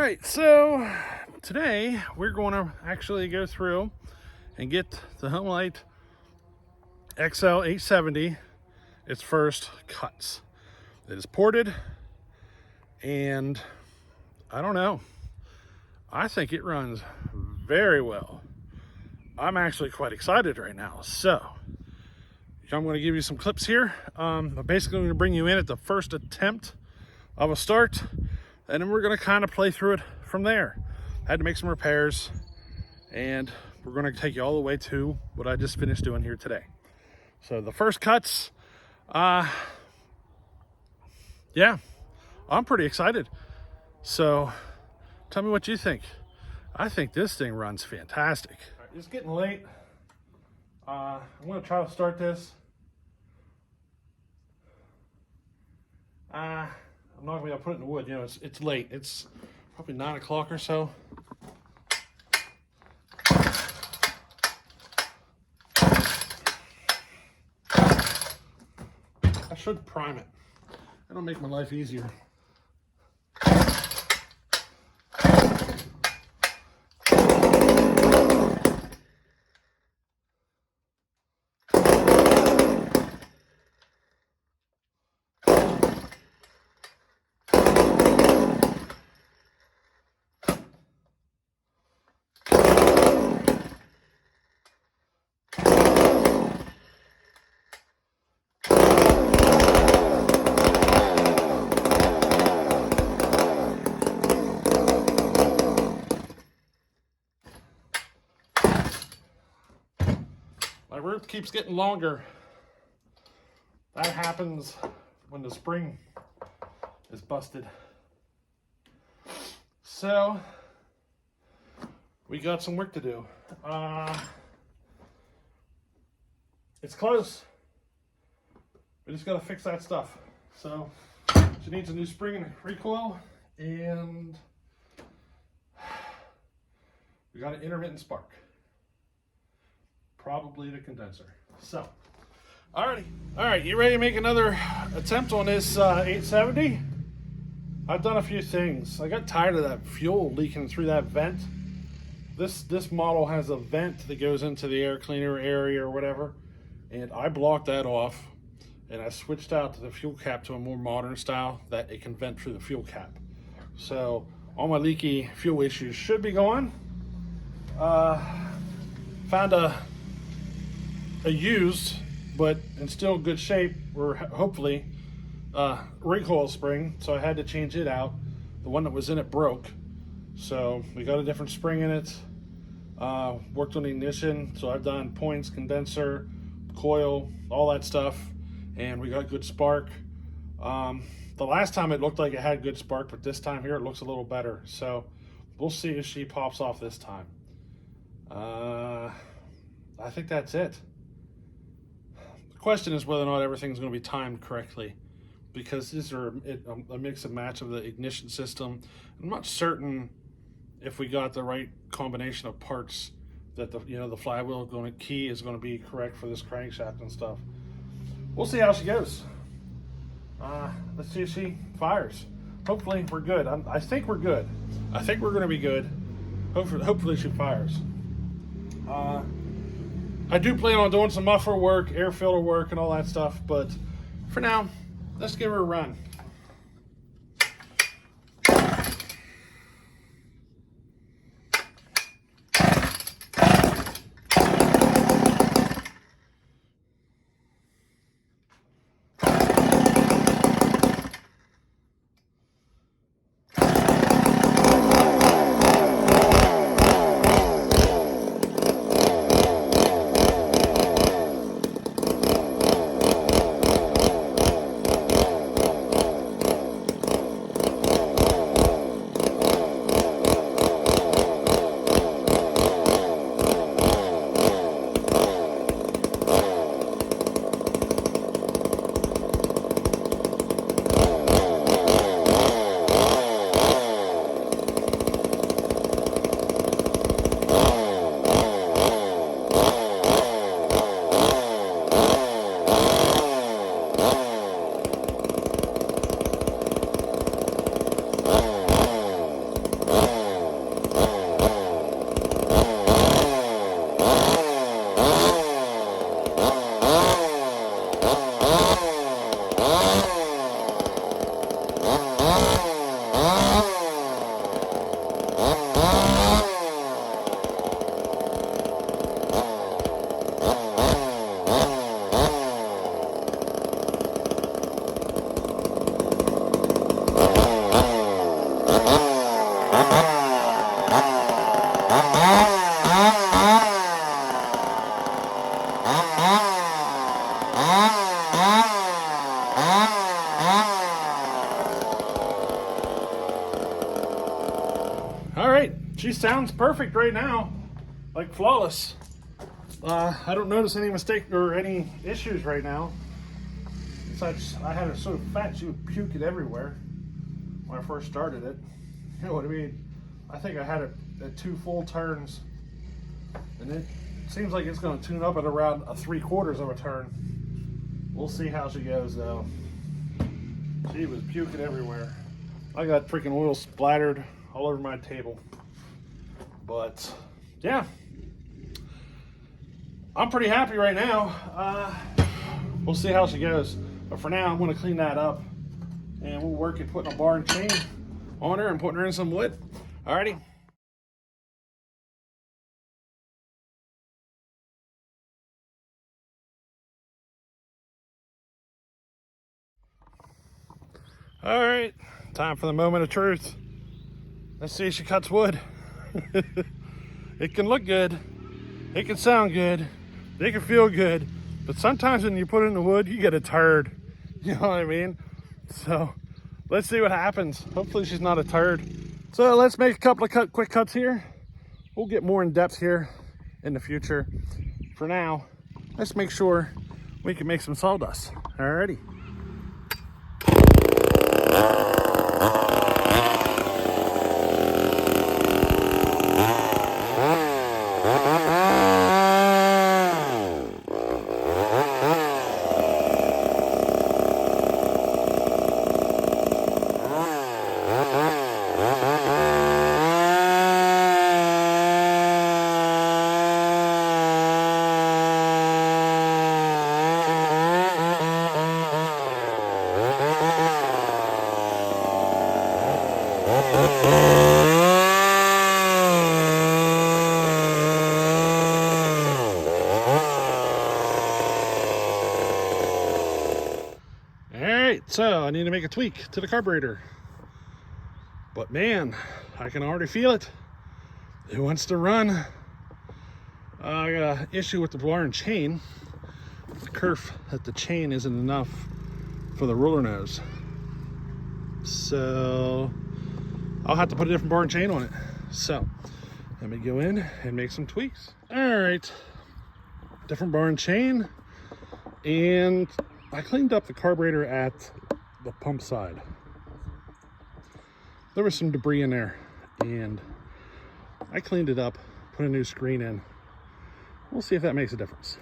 right, so today we're going to actually go through and get the Homelite XL-870 its first cuts. It is ported, and I don't know, I think it runs very well. I'm actually quite excited right now. So I'm going to give you some clips here. I'm basically going to bring you in at the first attempt of a start, and then we're going to kind of play through it from there. I had to make some repairs, and we're going to take you all the way to what I just finished doing here today. So the first cuts, yeah, I'm pretty excited. So tell me what you think. I think this thing runs fantastic. All right, it's getting late. I'm going to try to start this. I'm not going to be able to put it in the wood. You know, it's late. It's probably 9 o'clock or so. I should prime it. That'll make my life easier. My rope keeps getting longer. That happens when the spring is busted. So we got some work to do. It's close. We just got to fix that stuff. So she needs a new spring and recoil, and we got an intermittent spark. Probably the condenser. So, alrighty. All right, you ready to make another attempt on this 870? I've done a few things. I got tired of that fuel leaking through that vent. This model has a vent that goes into the air cleaner area or whatever, and I blocked that off, and I switched out to the fuel cap to a more modern style that it can vent through the fuel cap. So all my leaky fuel issues should be gone. Found a used, but in still good shape, or hopefully, recoil spring, so I had to change it out. The one that was in it broke, so we got a different spring in it. Worked on the ignition, so I've done points, condenser, coil, all that stuff, and we got good spark. The last time it looked like it had good spark, but this time here it looks a little better, so we'll see if she pops off this time. I think that's it. The question is whether or not everything's going to be timed correctly, because these are a mix and match of the ignition system. I'm not certain if we got the right combination of parts that the flywheel key is going to be correct for this crankshaft and stuff. We'll see how she goes. Let's see if she fires. Hopefully we're good. I think we're good. I think we're going to be good. Hopefully she fires. I do plan on doing some muffler work, air filter work, and all that stuff, but for now, let's give her a run. All right, she sounds perfect right now, like flawless. I don't notice any mistake or any issues right now. Besides, I had her so fat she would puke it everywhere when I first started it. You know what I mean? I think I had it at 2 full turns, and it seems like it's going to tune up at around a 3/4 of a turn. We'll see how she goes though. She was puking everywhere. I got freaking oil splattered all over my table. But yeah, I'm pretty happy right now. We'll see how she goes. But for now, I'm going to clean that up, and we'll work at putting a bar and chain on her and putting her in some wood. Alrighty. All right, time for the moment of truth. Let's see if she cuts wood. It can look good, it can sound good, it can feel good, but sometimes when you put it in the wood, you get a turd. You know what I mean? So let's see what happens. Hopefully she's not a turd. So let's make a couple of quick cuts here. We'll get more in depth here in the future. For now, let's make sure we can make some sawdust. Alrighty. So I need to make a tweak to the carburetor, but man, I can already feel it. It wants to run. I got an issue with the bar and chain. The kerf at the chain isn't enough for the roller nose, so I'll have to put a different bar and chain on it. So let me go in and make some tweaks. All right, different bar and chain, and I cleaned up the carburetor at the pump side. There was some debris in there, and I cleaned it up, put a new screen in. We'll see if that makes a difference.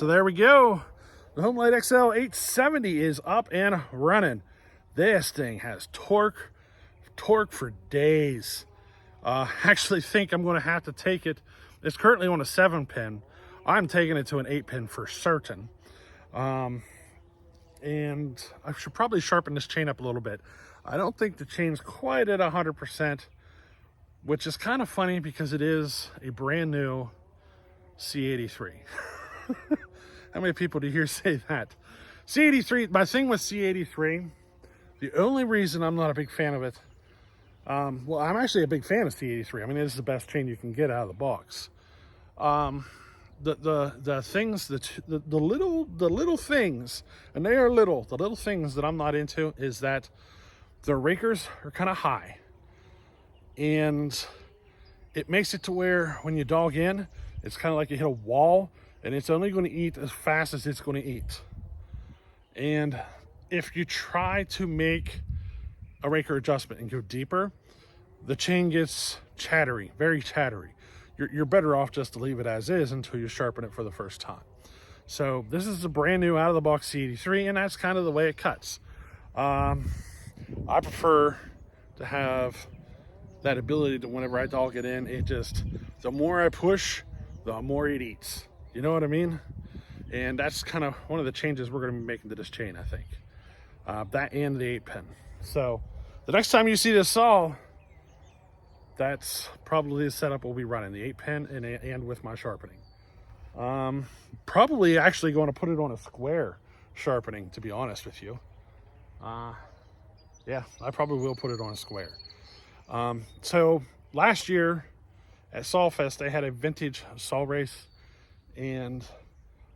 So there we go. The Homelite XL-870 is up and running. This thing has torque for days. Actually think I'm going to have to take it. It's currently on a 7-pin. I'm taking it to an 8-pin for certain. And I should probably sharpen this chain up a little bit. I don't think the chain's quite at 100%, which is kind of funny because it is a brand new C83. How many people do you hear say that? C83, my thing with C83, the only reason I'm not a big fan of it, well, I'm actually a big fan of C83. I mean, this is the best chain you can get out of the box. The things, the little things, and they are little, the little things that I'm not into is that the rakers are kind of high. And it makes it to where when you dog in, it's kind of like you hit a wall, and it's only going to eat as fast as it's going to eat. And if you try to make a raker adjustment and go deeper, the chain gets chattery, very chattery. You're better off just to leave it as is until you sharpen it for the first time. So this is a brand new out of the box C83, and that's kind of the way it cuts. I prefer to have that ability to, whenever I dog it in, it just, the more I push, the more it eats. You know what I mean? And that's kind of one of the changes we're going to be making to this chain, I think. That and the 8-pin. So the next time you see this saw, that's probably the setup we'll be running, the 8-pin and with my sharpening. Probably actually going to put it on a square sharpening, to be honest with you. Yeah, I probably will put it on a square. So last year at Sawfest, they had a vintage saw race, and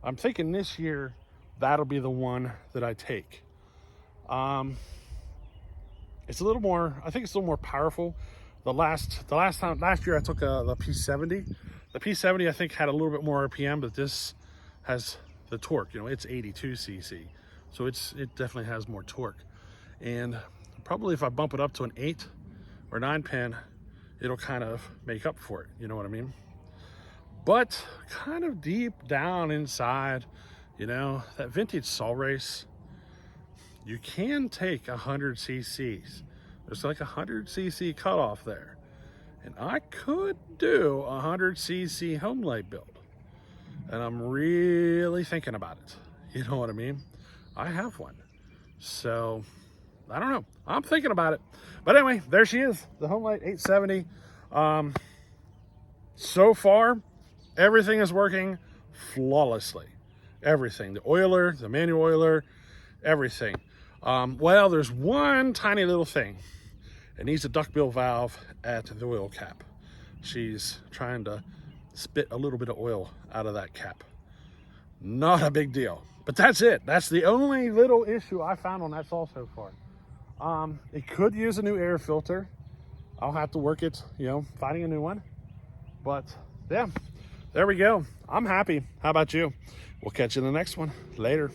I'm thinking this year that'll be the one that I take. It's a little more, I think it's a little more powerful. Last year I took the P70. The P70 I think had a little bit more RPM, but this has the torque. You know, it's 82 cc, so it definitely has more torque. And probably if I bump it up to an 8 or 9-pin, it'll kind of make up for it. You know what I mean? But kind of deep down inside, you know, that vintage saw race, you can take 100 cc's. There's like 100 cc cutoff there. And I could do a 100 cc Homelite build. And I'm really thinking about it. You know what I mean? I have one. So, I don't know. I'm thinking about it. But anyway, there she is, the Homelite 870. So far, everything is working flawlessly. Everything. The oiler, the manual oiler, everything. Well, there's one tiny little thing. It needs a duckbill valve at the oil cap. She's trying to spit a little bit of oil out of that cap. Not a big deal, but that's it. That's the only little issue I found on that saw so far. It could use a new air filter. I'll have to work it, you know, finding a new one. But yeah, there we go. I'm happy. How about you? We'll catch you in the next one. Later.